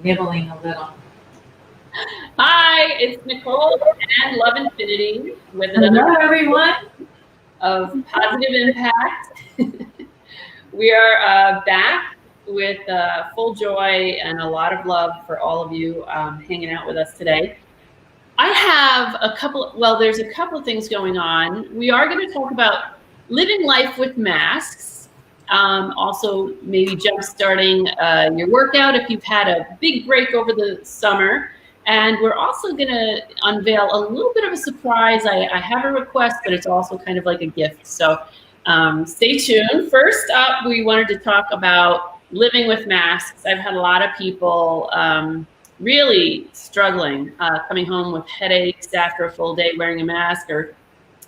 nibbling a little. Hi, it's Nicole and Love Infinity with Hello, another everyone. of Positive Impact. We are back with full joy and a lot of love for all of you hanging out with us today. I have there's a couple of things going on. We are going to talk about living life with masks. Also, maybe jump-starting your workout if you've had a big break over the summer. And we're also going to unveil a little bit of a surprise. I have a request, but it's also kind of like a gift. So stay tuned. First up, we wanted to talk about living with masks. I've had a lot of people really struggling coming home with headaches after a full day wearing a mask, or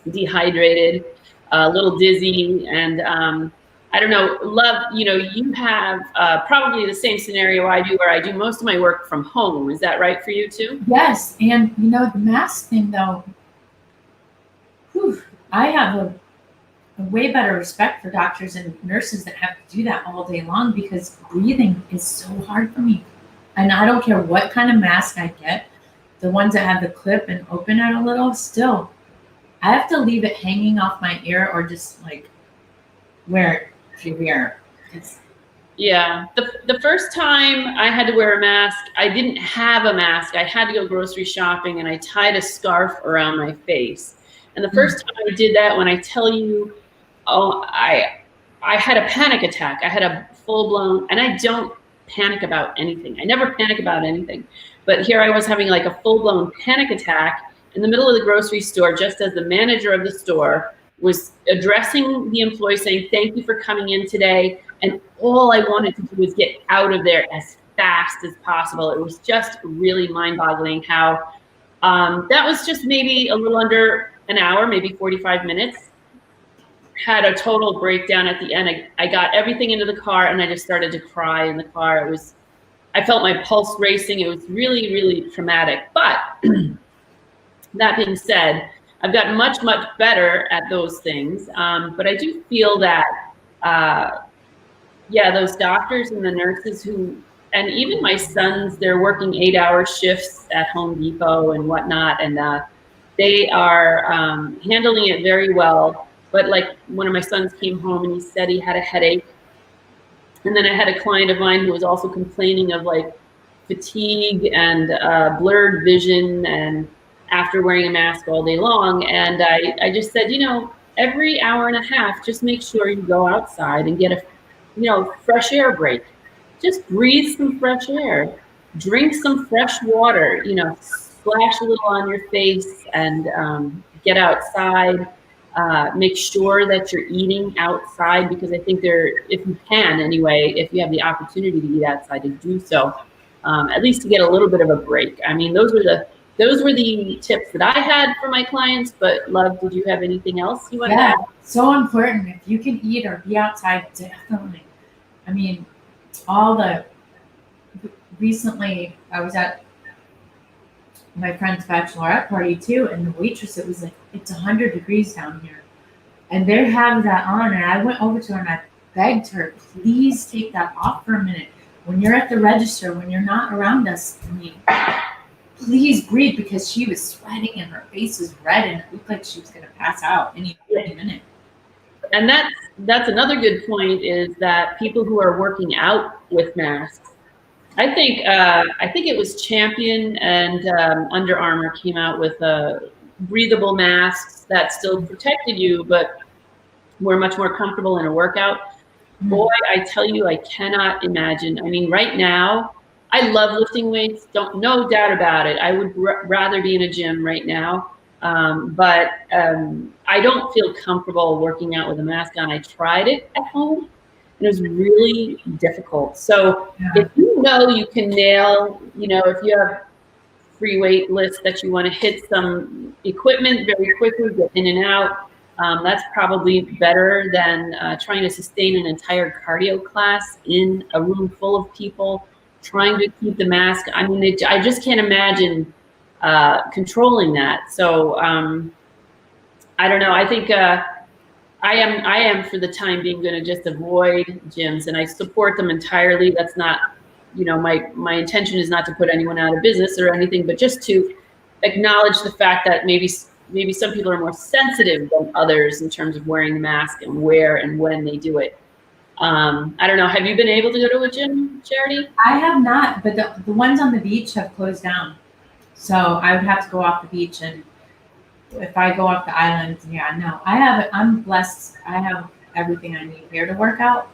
dehydrated, a little dizzy, and I don't know, Love, you have probably the same scenario I do, where I do most of my work from home. Is that right for you too? Yes, and the mask thing though, I have a way better respect for doctors and nurses that have to do that all day long, because breathing is so hard for me. And I don't care what kind of mask I get, the ones that have the clip and open it a little, still, I have to leave it hanging off my ear or just like wear it through here. Yeah, the first time I had to wear a mask, I didn't have a mask. I had to go grocery shopping, and I tied a scarf around my face. And the first time I did that, when I tell you, I had a panic attack. I had a full-blown, and I don't panic about anything. I never panic about anything. But here I was having like a full-blown panic attack in the middle of the grocery store, just as the manager of the store was addressing the employee, saying, "Thank you for coming in today." And all I wanted to do was get out of there as fast as possible. It was just really mind-boggling how that was just maybe a little under an hour, maybe 45 minutes. Had a total breakdown at the end. I got everything into the car, and I just started to cry in the car. I felt my pulse racing. It was really, really traumatic. But that being said, I've gotten much, much better at those things. But I do feel that, those doctors and the nurses and even my sons, they're working 8-hour shifts at Home Depot and whatnot, and they are handling it very well. But like, one of my sons came home and he said he had a headache. And then I had a client of mine who was also complaining of like fatigue and blurred vision, and after wearing a mask all day long. And I just said, every hour and a half, just make sure you go outside and get a fresh air break. Just breathe some fresh air, drink some fresh water, splash a little on your face, and get outside. Make sure that you're eating outside, because I think if you can anyway, if you have the opportunity to eat outside, to do so, at least to get a little bit of a break. I mean, those were the tips that I had for my clients. But Love, did you have anything else you wanted to add? So important. If you can eat or be outside, definitely. I mean, recently I was at my friend's bachelorette party too, and the waitress, it was like, it's 100 degrees down here, and they have that on, and I went over to her and I begged her, please take that off for a minute. When you're at the register, when you're not around us, please breathe, because she was sweating and her face was red and it looked like she was going to pass out any minute. And that's another good point, is that people who are working out with masks, I think it was Champion and Under Armour came out with breathable masks that still protected you, but were much more comfortable in a workout. Boy, I tell you, I cannot imagine. I mean, right now, I love lifting weights, no doubt about it. I would rather be in a gym right now. But I don't feel comfortable working out with a mask on. I tried it at home, and it was really difficult. So if you can nail, if you have free weight list that you want to hit some equipment very quickly, get in and out, that's probably better than trying to sustain an entire cardio class in a room full of people, trying to keep the mask. I mean, I just can't imagine controlling that. So I don't know. I think I am for the time being going to just avoid gyms, and I support them entirely. That's not my intention is not to put anyone out of business or anything, but just to acknowledge the fact that maybe some people are more sensitive than others in terms of wearing the mask and where and when they do it. I don't know. Have you been able to go to a gym, Charity? I have not, but the ones on the beach have closed down. So I would have to go off the beach, and if I go off the island, yeah, no. I'm blessed. I have everything I need here to work out.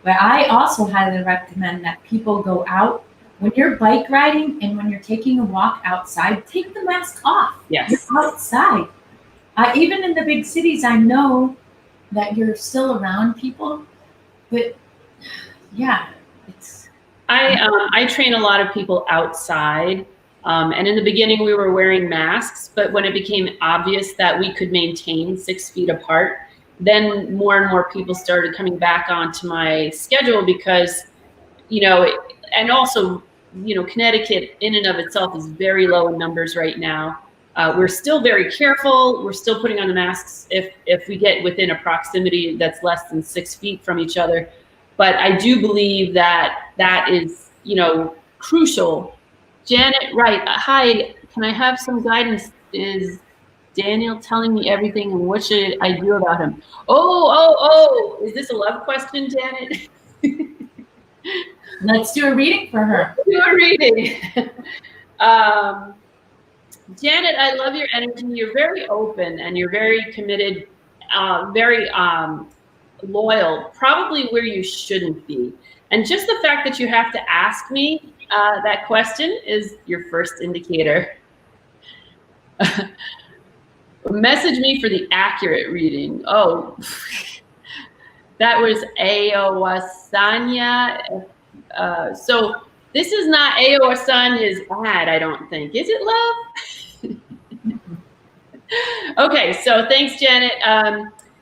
But I also highly recommend that people go out when you're bike riding and when you're taking a walk outside, take the mask off. Yes. You're outside. Even in the big cities, I know that you're still around people, but yeah, it's. I train a lot of people outside, and in the beginning we were wearing masks, but when it became obvious that we could maintain 6 feet apart, then more and more people started coming back onto my schedule because, and also, Connecticut in and of itself is very low in numbers right now. We're still very careful. We're still putting on the masks if we get within a proximity that's less than 6 feet from each other. But I do believe that is, crucial. Janet, right. Hi, can I have some guidance? Is Daniel telling me everything, and what should I do about him? Oh, is this a love question, Janet? Let's do a reading for her. Do a reading. Janet, I love your energy. You're very open and you're very committed, very loyal, probably where you shouldn't be. And just the fact that you have to ask me that question is your first indicator. Message me for the accurate reading. Oh, that was Aowasanya. So this is not Aowasanya's ad, I don't think. Is it, love? Okay, so thanks, Janet.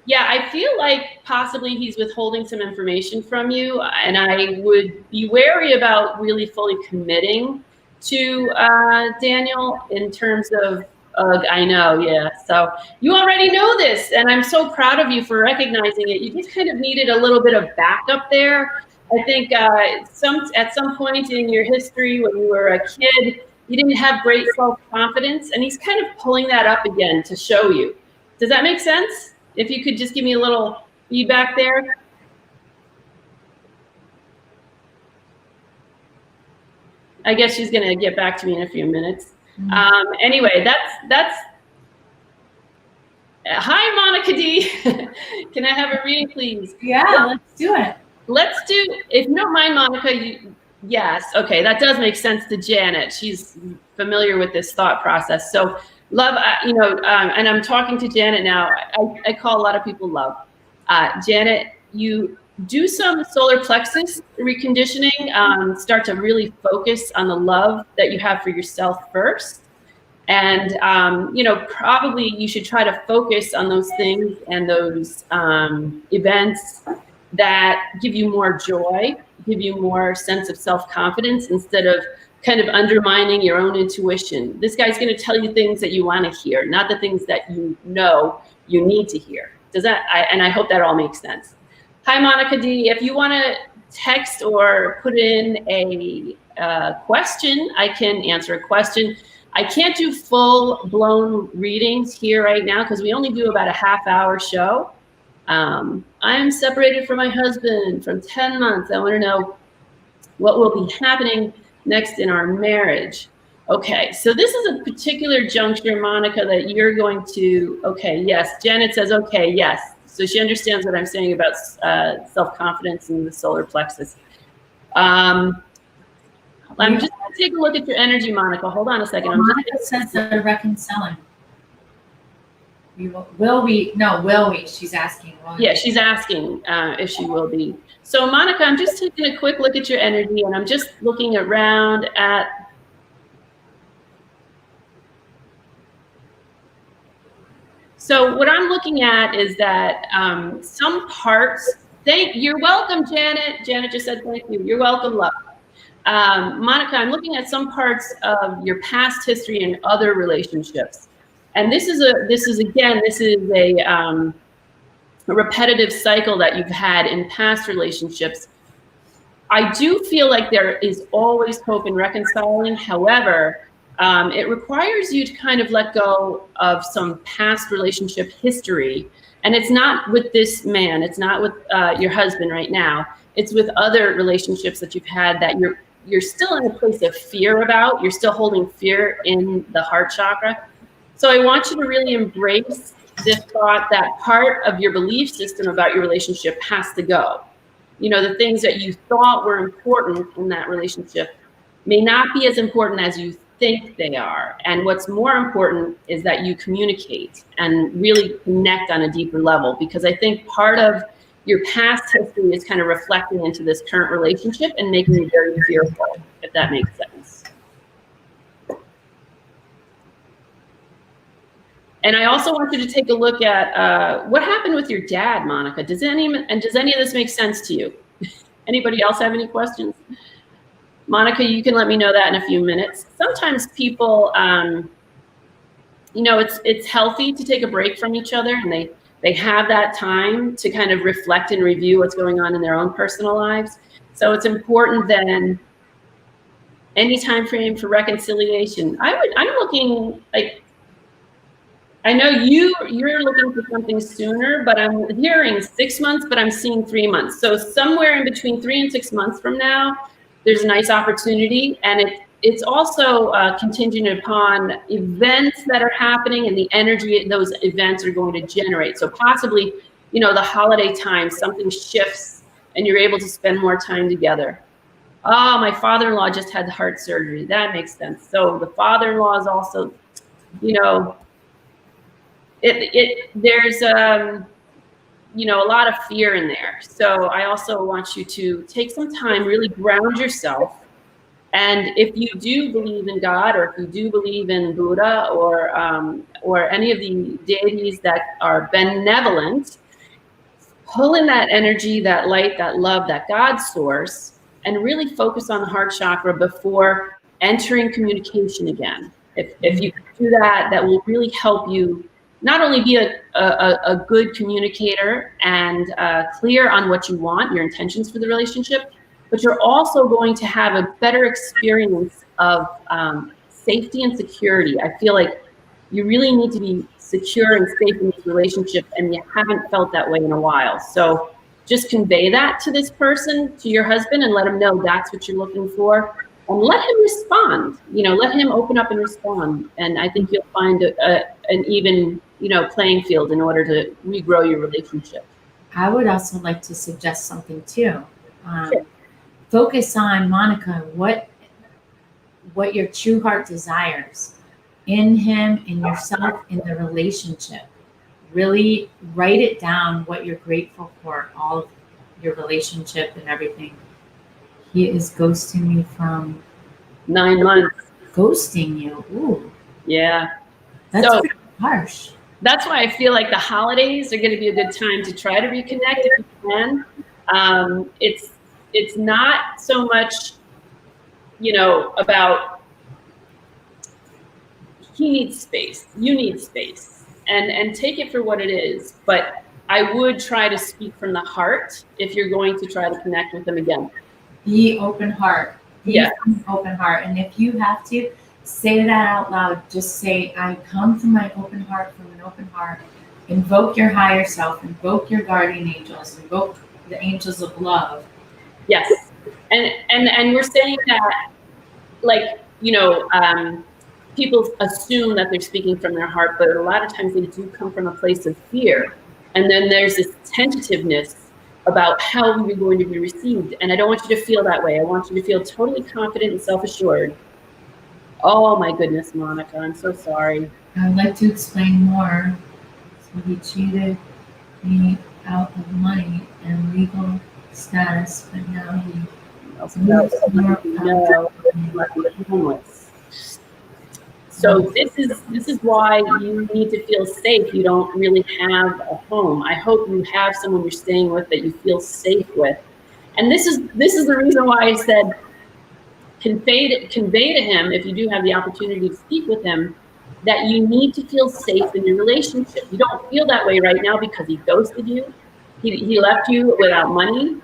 Yeah, I feel like possibly he's withholding some information from you, and I would be wary about really fully committing to Daniel in terms of, I know, yeah. So you already know this, and I'm so proud of you for recognizing it. You just kind of needed a little bit of backup there. I think at some point in your history when you were a kid, you didn't have great self-confidence, and he's kind of pulling that up again to show you. Does that make sense? If you could just give me a little feedback there. I guess she's going to get back to me in a few minutes. Mm-hmm. Anyway, that's. Hi, Monica D. Can I have a reading, please? Yeah, let's do it. Let's do. If you don't mind, Monica. Yes. Okay, that does make sense to Janet. She's familiar with this thought process. So, love, and I'm talking to Janet now. I call a lot of people love. Janet, you do some solar plexus reconditioning. Start to really focus on the love that you have for yourself first. And, probably you should try to focus on those things and those events that give you more joy, give you more sense of self-confidence instead of kind of undermining your own intuition. This guy's going to tell you things that you want to hear, not the things that you know you need to hear. Does that? And I hope that all makes sense. Hi, Monica D. If you want to text or put in a question, I can answer a question. I can't do full-blown readings here right now because we only do about a half-hour show. I am separated from my husband from 10 months. I want to know what will be happening next in our marriage. Okay, so this is a particular juncture, Monica, that you're going to, okay, yes. Janet says, okay, yes. So she understands what I'm saying about self-confidence and the solar plexus. I'm just going to take a look at your energy, Monica. Hold on a second. Monica says they're reconciling. Will we? She's asking. Yeah, she's asking if she will be. So, Monica, I'm just taking a quick look at your energy, and I'm just looking around at. So, what I'm looking at is that some parts. You're welcome, Janet. Janet just said thank you. You're welcome, love. Monica, I'm looking at some parts of your past history and other relationships. And this is a repetitive cycle that you've had in past relationships. I do feel like there is always hope in reconciling. However, it requires you to kind of let go of some past relationship history. And it's not with this man, it's not with your husband right now. It's with other relationships that you've had that you're still in a place of fear about. You're still holding fear in the heart chakra. So I want you to really embrace this thought that part of your belief system about your relationship has to go. You know, the things that you thought were important in that relationship may not be as important as you think they are. And what's more important is that you communicate and really connect on a deeper level, because I think part of your past history is kind of reflecting into this current relationship and making you very fearful, if that makes sense. And I also want you to take a look at what happened with your dad, Monica. Does any of this make sense to you? Anybody else have any questions? Monica, you can let me know that in a few minutes. Sometimes people, you know, it's healthy to take a break from each other, and they have that time to kind of reflect and review what's going on in their own personal lives. So it's important then any time frame for reconciliation. I'm looking like, I know you're looking for something sooner, but I'm hearing 6 months, but I'm seeing 3 months. So somewhere in between 3 and 6 months from now, there's a nice opportunity, and it's also contingent upon events that are happening and the energy those events are going to generate. So possibly, you know, the holiday time, something shifts and you're able to spend more time together. Oh, my father-in-law just had heart surgery. That makes sense. So the father-in-law is also, you know, there's you know, a lot of fear in there. So I also want you to take some time, really ground yourself. And if you do believe in God, or if you do believe in Buddha, or any of the deities that are benevolent, pull in that energy, that light, that love, that God source, and really focus on the heart chakra before entering communication again. If you do that, that will really help you not only be a good communicator and clear on what you want, your intentions for the relationship, but you're also going to have a better experience of safety and security. I feel like you really need to be secure and safe in this relationship, and you haven't felt that way in a while. So just convey that to this person, to your husband, and let him know that's what you're looking for. And let him respond, you know, let him open up and respond. And I think you'll find an even, you know, playing field in order to regrow your relationship. I would also like to suggest something too. Sure. Focus on, Monica, what your true heart desires in him, in yourself, in the relationship. Really write it down, what you're grateful for, all of your relationship and everything. He is ghosting me from 9 months. Ghosting you. Ooh. Yeah. That's so pretty harsh. That's why I feel like the holidays are going to be a good time to try to reconnect if you can. It's not so much, you know, about he needs space, you need space, and take it for what it is. But I would try to speak from the heart if you're going to try to connect with them again. Be open heart. Yeah. Open heart. And if you have to, say that out loud. Just say, I come from my open heart, from an open heart. Invoke your higher self. Invoke your guardian angels. Invoke the angels of love. Yes. And we're saying that, like, you know, people assume that they're speaking from their heart, but a lot of times they do come from a place of fear. And then there's this tentativeness about how you're going to be received. And I don't want you to feel that way. I want you to feel totally confident and self-assured. Oh my goodness, Monica, I'm so sorry. I'd like to explain more. So he cheated me out of money and legal status, but now he moves more homeless. So this is why you need to feel safe. You don't really have a home. I hope you have someone you're staying with that you feel safe with. And this is the reason why I said convey to him, if you do have the opportunity to speak with him, that you need to feel safe in your relationship. You don't feel that way right now because he ghosted you. He left you without money.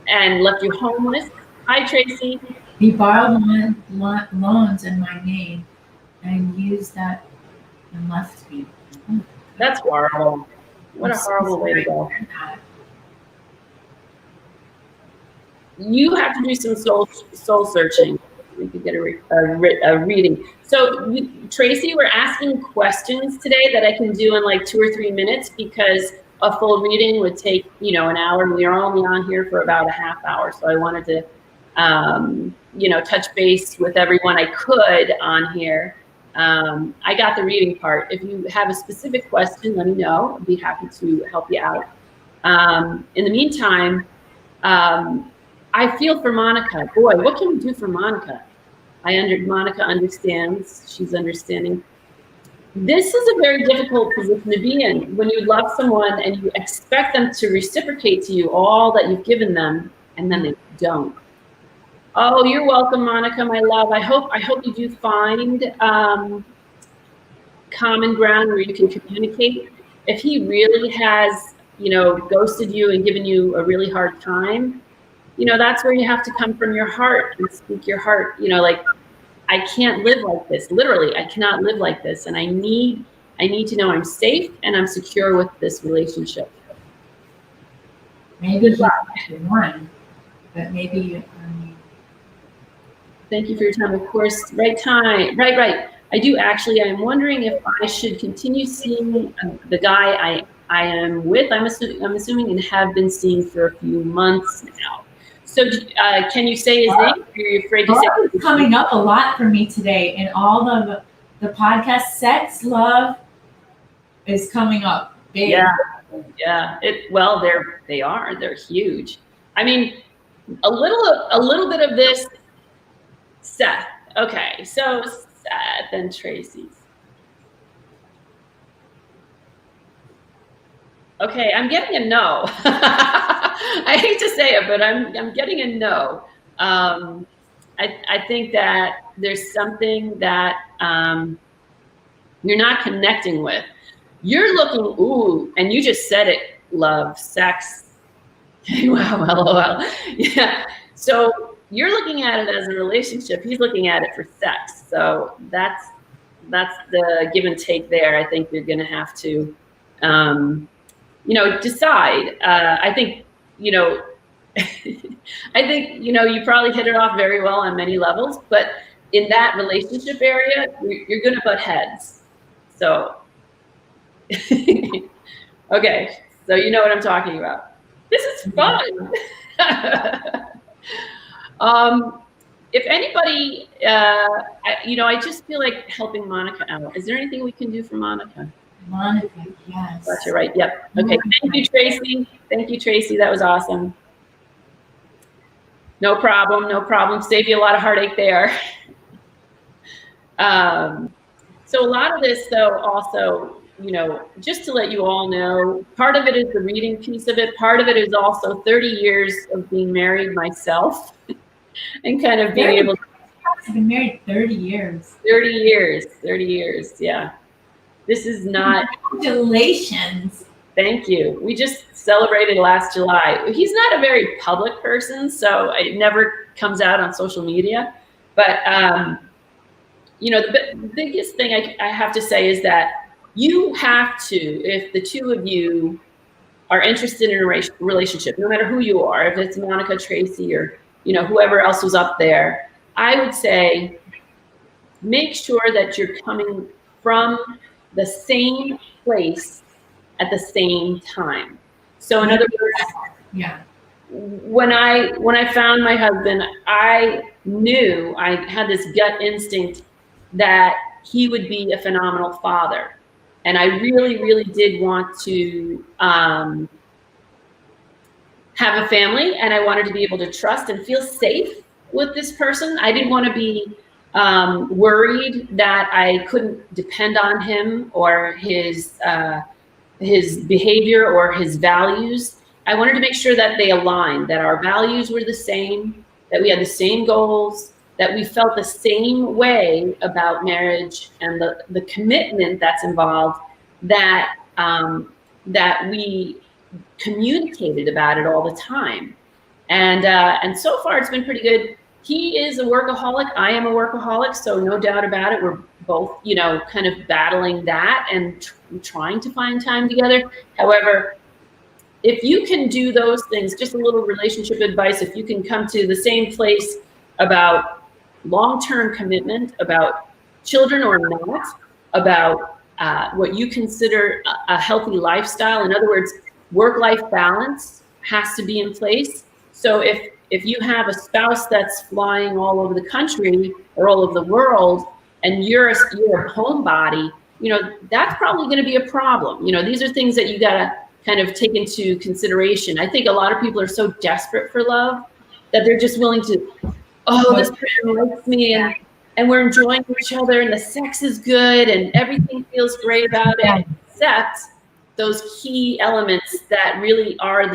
and left you homeless. Hi, Tracy. He borrowed loans in my name and used that and left me. Oh, That's horrible. What I'm a so horrible way to sorry go. to hear that. You have to do some soul searching. We could get a reading. So Tracy, we're asking questions today that I can do in like 2 or 3 minutes, because a full reading would take, you know, an hour, and we're only on here for about a half hour. So I wanted to, you know, touch base with everyone I could on here. I got the reading part. If you have a specific question, let me know. I'd be happy to help you out. In the meantime, I feel for Monica. Boy, what can we do for Monica? Monica understands. She's understanding. This is a very difficult position to be in when you love someone and you expect them to reciprocate to you all that you've given them, and then they don't. Oh, you're welcome, Monica, my love. I hope you do find common ground where you can communicate. If he really has, you know, ghosted you and given you a really hard time, you know, that's where you have to come from your heart and speak your heart. You know, like, I can't live like this. Literally, I cannot live like this. And I need to know I'm safe and I'm secure with this relationship. Maybe he's one, but maybe. Thank you for your time. Of course, right time. Right. I do actually. I'm wondering if I should continue seeing the guy I am with. I'm assuming and have been seeing for a few months now. So can you say his name? Are you afraid to say? It's coming up a lot for me today, and all of the podcast. Sex, love is coming up big. Yeah. Well, they're huge. I mean, a little bit of this. Seth. Okay, so Seth and Tracy's. Okay, I'm getting a no. I hate to say it, but I'm getting a no. I think that there's something that you're not connecting with. You're looking, ooh, and you just said it, love, sex. Wow, LOL. Yeah. So you're looking at it as a relationship. He's looking at it for sex. So that's the give and take there. I think you're going to have to, you know, decide. I think, you know, you probably hit it off very well on many levels, but in that relationship area, you're going to butt heads. So, okay. So you know what I'm talking about. This is fun. If anybody, I just feel like helping Monica out. Is there anything we can do for Monica? Monica, yes. That's right. Yep. Okay. Thank you, Tracy. Thank you, Tracy. That was awesome. No problem. Save you a lot of heartache there. So a lot of this, though, also, you know, just to let you all know, part of it is the reading piece of it. Part of it is also 30 years of being married myself and kind of being able to. I've been married 30 years. 30 years. Yeah. This is not. Congratulations. Thank you. We just celebrated last July. He's not a very public person, so it never comes out on social media. But, you know, the biggest thing I have to say is that you have to, if the two of you are interested in a relationship, no matter who you are, if it's Monica, Tracy, or, you know, whoever else was up there, I would say make sure that you're coming from the same place at the same time. So in other words, yeah. When I found my husband, I knew, I had this gut instinct that he would be a phenomenal father. And I really, really did want to have a family, and I wanted to be able to trust and feel safe with this person. I didn't want to be worried that I couldn't depend on him or his behavior or his values. I wanted to make sure that they aligned, that our values were the same, that we had the same goals, that we felt the same way about marriage and the commitment that's involved, that that we communicated about it all the time. And so far it's been pretty good. He is a workaholic. I am a workaholic, so no doubt about it. We're both, kind of battling that and trying to find time together. However, if you can do those things, just a little relationship advice, if you can come to the same place about long-term commitment, about children or not, about what you consider a healthy lifestyle. In other words, work-life balance has to be in place. So if you have a spouse that's flying all over the country or all over the world, and you're a homebody, that's probably going to be a problem. These are things that you gotta kind of take into consideration. I think a lot of people are so desperate for love that they're just willing to, this person likes me, and we're enjoying each other, and the sex is good, and everything feels great about it, except those key elements that really are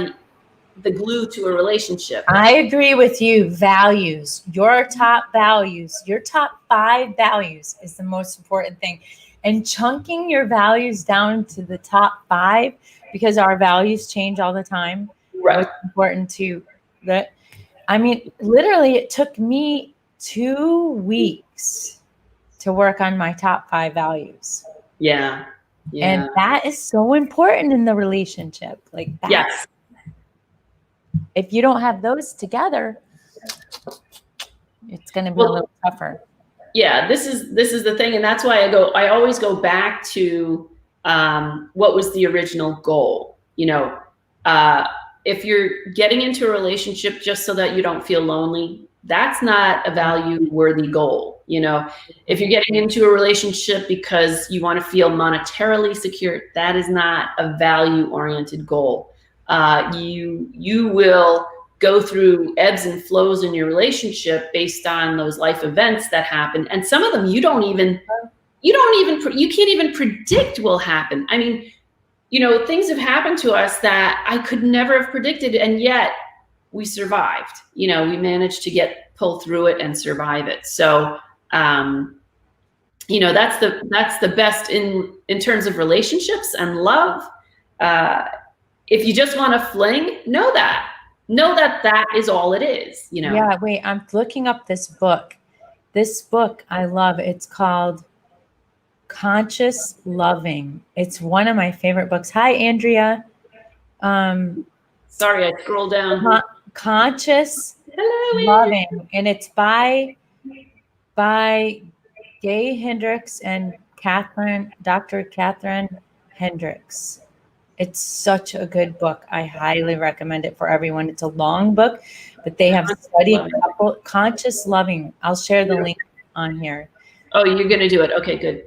the glue to a relationship. I agree with you. Values, your top 5 values is the most important thing. And chunking your values down to the top 5, because our values change all the time. Right. It's important to that. I mean, literally, it took me 2 weeks to work on my top 5 values. Yeah. And that is so important in the relationship. Like that. Yes. If you don't have those together, it's going to be a little tougher. Yeah, this is the thing, and that's why I always go back to what was the original goal. If you're getting into a relationship just so that you don't feel lonely, that's not a value-worthy goal. If you're getting into a relationship because you want to feel monetarily secure, that is not a value-oriented goal. You will go through ebbs and flows in your relationship based on those life events that happen, and some of them you can't even predict will happen. I mean, things have happened to us that I could never have predicted, and yet we survived. We managed to pull through it and survive it. So that's the best in terms of relationships and love. If you just want to fling, know that is all it is, Yeah, wait, I'm looking up this book. This book I love. It's called Conscious Loving. It's one of my favorite books. Hi, Andrea. Sorry, I scrolled down. Conscious Loving, and it's by Gay Hendricks and Dr. Catherine Hendricks. It's such a good book. I highly recommend it for everyone. It's a long book, but they have studied Conscious Loving. I'll share the link on here. Oh, you're going to do it. Okay, good.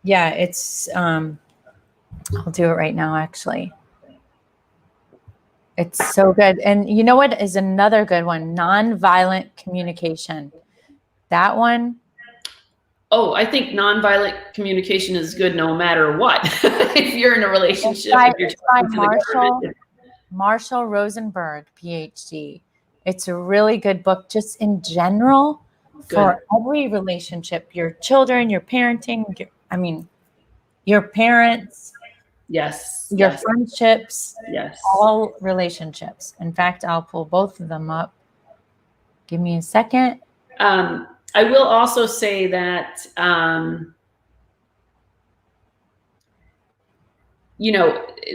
Yeah, it's, I'll do it right now, actually. It's so good. And you know what is another good one? Nonviolent communication. That one. Oh, I think nonviolent communication is good no matter what. If you're in a relationship, It's by Marshall Rosenberg, PhD. It's a really good book just in general for every relationship, your children, your parenting, your parents. Yes. Your friendships. Yes. All relationships. In fact, I'll pull both of them up. Give me a second. I will also say that,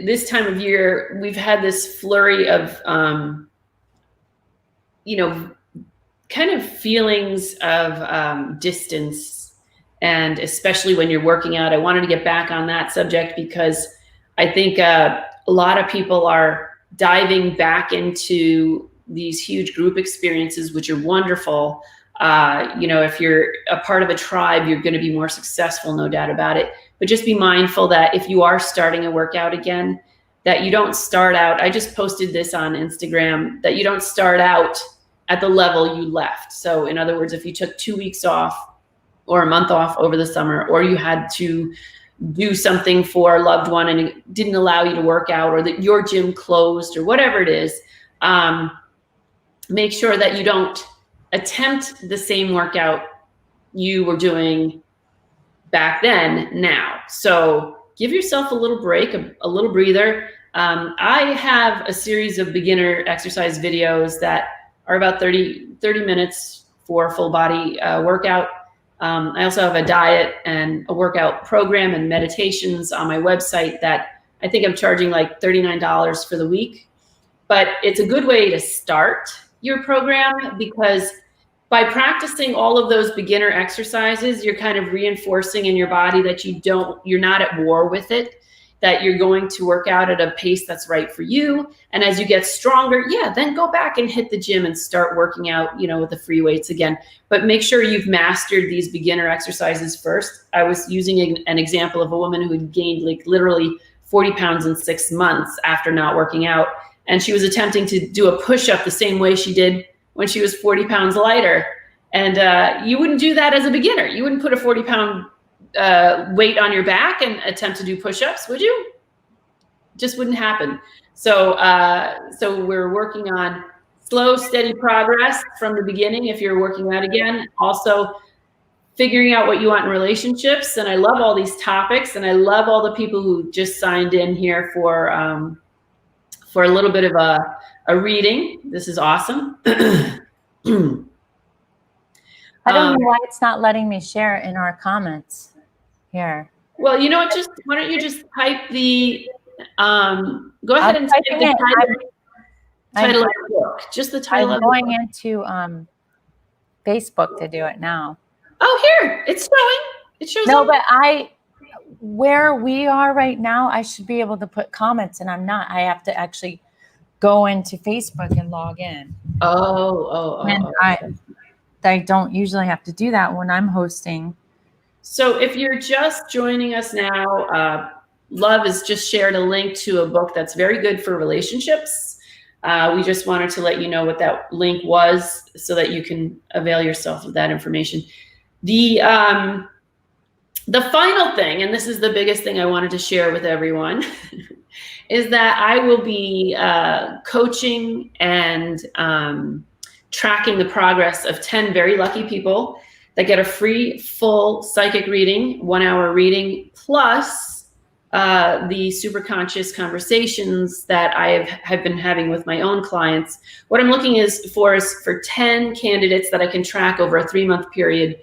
this time of year, we've had this flurry of, kind of feelings of distance. And especially when you're working out, I wanted to get back on that subject because I think a lot of people are diving back into these huge group experiences, which are wonderful. If you're a part of a tribe, you're going to be more successful, no doubt about it. But just be mindful that if you are starting a workout again, that you don't start out, I just posted this on Instagram, that you don't start out at the level you left. So in other words, if you took 2 weeks off or a month off over the summer, or you had to do something for a loved one and it didn't allow you to work out, or that your gym closed or whatever it is, make sure that you don't attempt the same workout you were doing back then now. So give yourself a little break, a little breather. I have a series of beginner exercise videos that are about 30 minutes for a full body workout. I also have a diet and a workout program and meditations on my website that I think I'm charging like $39 for the week. But it's a good way to start your program, because by practicing all of those beginner exercises, you're kind of reinforcing in your body that you're not at war with it, that you're going to work out at a pace that's right for you. And as you get stronger, then go back and hit the gym and start working out, with the free weights again. But make sure you've mastered these beginner exercises first. I was using an example of a woman who had gained like literally 40 pounds in 6 months after not working out. And she was attempting to do a push-up the same way she did when she was 40 pounds lighter. And you wouldn't do that as a beginner. You wouldn't put a 40-pound weight on your back and attempt to do push-ups, would you? Just wouldn't happen. So we're working on slow, steady progress from the beginning if you're working out again. Also, figuring out what you want in relationships. And I love all these topics, and I love all the people who just signed in here for a little bit of a reading. This is awesome. I don't know why it's not letting me share in our comments here. Well, you know what? Why don't you just type the, go ahead and type the title of the book. Just the title of the book. I'm going into Facebook to do it now. Oh, here, it's showing. It shows No, up. but where we are right now, I should be able to put comments, and I'm not. I have to actually go into Facebook and log in. And I don't usually have to do that when I'm hosting. So if you're just joining us now, Love has just shared a link to a book that's very good for relationships. We just wanted to let you know what that link was so that you can avail yourself of that information. The final thing, and this is the biggest thing I wanted to share with everyone, is that I will be coaching and tracking the progress of 10 very lucky people that get a free full psychic reading, 1 hour reading, plus the super conscious conversations that I have been having with my own clients. What I'm looking for 10 candidates that I can track over a 3-month period,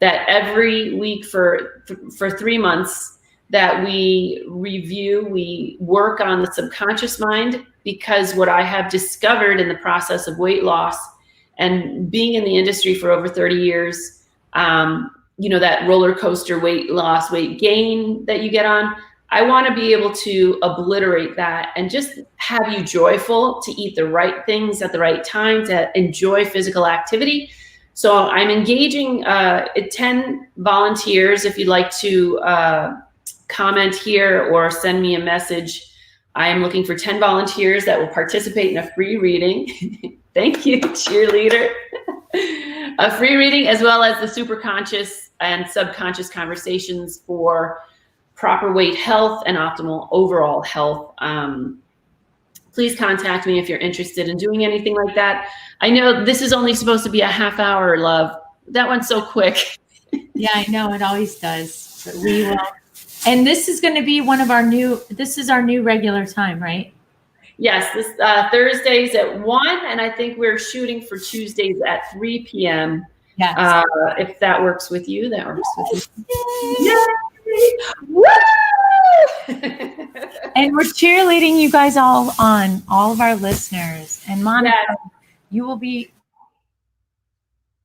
that every week for 3 months that we review, we work on the subconscious mind, because what I have discovered in the process of weight loss and being in the industry for over 30 years, that roller coaster weight loss, weight gain that you get on, I want to be able to obliterate that and just have you joyful to eat the right things at the right time, to enjoy physical activity. So I'm engaging 10 volunteers. If you'd like to comment here or send me a message, I am looking for 10 volunteers that will participate in a free reading. Thank you, cheerleader. A free reading, as well as the super conscious and subconscious conversations for proper weight health and optimal overall health. Please contact me if you're interested in doing anything like that. I know this is only supposed to be a half hour, Love. That went so quick. Yeah, I know, it always does. But we will. And this is going to be this is our new regular time, right? Yes, this Thursdays at 1, and I think we're shooting for Tuesdays at 3 p.m. Yes. If that works with you, that works with you. Yay! Woo! And we're cheerleading you guys all of our listeners. And Monica, you will be.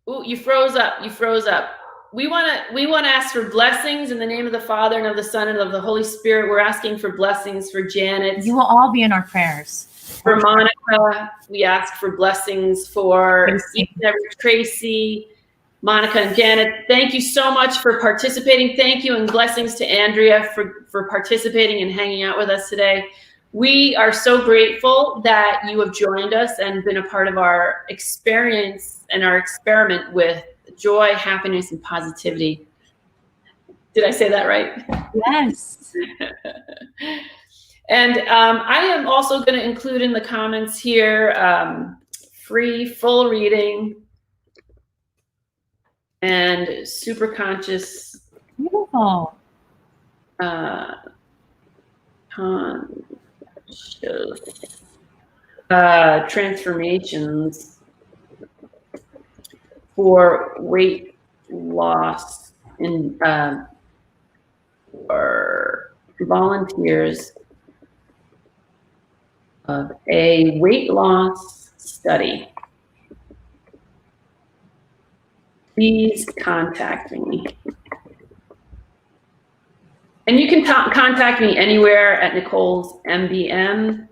Ooh, you froze up. We want to ask for blessings in the name of the Father and of the Son and of the Holy Spirit. We're asking for blessings for Janet. You will all be in our prayers. For Monica, we ask for blessings for Tracy, Monica, and Janet. Thank you so much for participating. Thank you, and blessings to Andrea for participating and hanging out with us today. We are so grateful that you have joined us and been a part of our experience and our experiment with joy, happiness, and positivity. Did I say that right? Yes. And I am also going to include in the comments here free full reading and super conscious. Beautiful. transformations for weight loss in or volunteers of a weight loss study. Please contact me. And you can contact me anywhere at Nicole's MBM.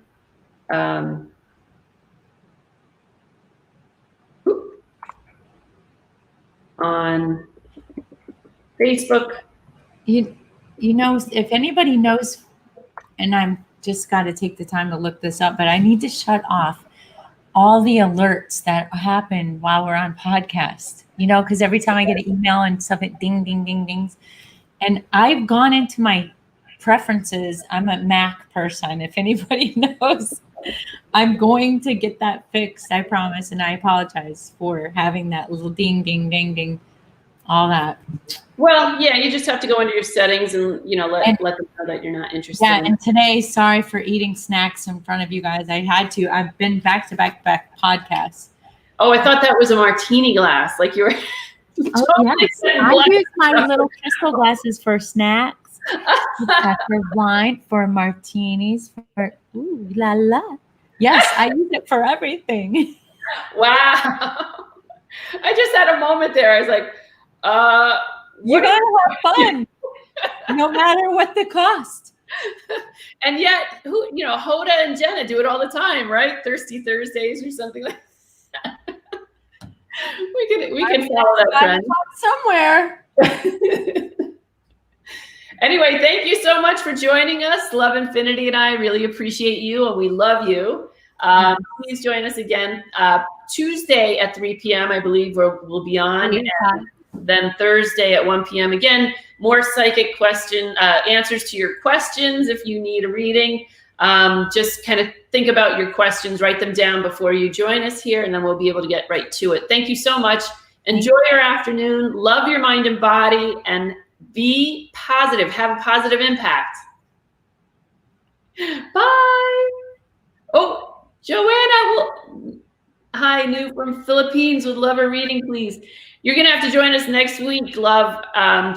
On Facebook. You know, if anybody knows, and I'm just got to take the time to look this up, but I need to shut off all the alerts that happen while we're on podcast, you know, because every time I get an email and stuff, it ding, ding, ding, dings. And I've gone into my preferences. I'm a Mac person. If anybody knows, I'm going to get that fixed. I promise. And I apologize for having that little ding, ding, ding, ding, all that. Well, yeah, you just have to go into your settings and, you know, let them know that you're not interested. Yeah, and today, sorry for eating snacks in front of you guys. I had to. I've been back to back podcasts. Oh, I thought that was a martini glass. Like you were. Oh, yes. I use my little crystal glasses for snacks, for wine, for martinis, for ooh la la. Yes, I use it for everything. Wow. I just had a moment there. I was like, you gotta have fun, no matter what the cost. And yet, Hoda and Jenna do it all the time, right? Thirsty Thursdays or something like that. we can follow that trend somewhere. Anyway, thank you so much for joining us. Love Infinity and I really appreciate you, and we love you. Please join us again Tuesday at 3 p.m. I believe we'll be on. And then Thursday at 1 p.m. Again, more psychic answers to your questions. If you need a reading, just kind of think about your questions, write them down before you join us here, and then we'll be able to get right to it. Thank you so much. Enjoy your afternoon. Love your mind and body, and be positive. Have a positive impact. Bye. Oh, Joanna, hi, New from Philippines, would love a reading, please. You're going to have to join us next week, love.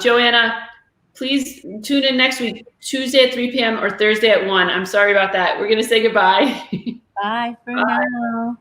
Joanna, please tune in next week, Tuesday at 3 p.m. or Thursday at 1. I'm sorry about that. We're going to say goodbye. Bye for now.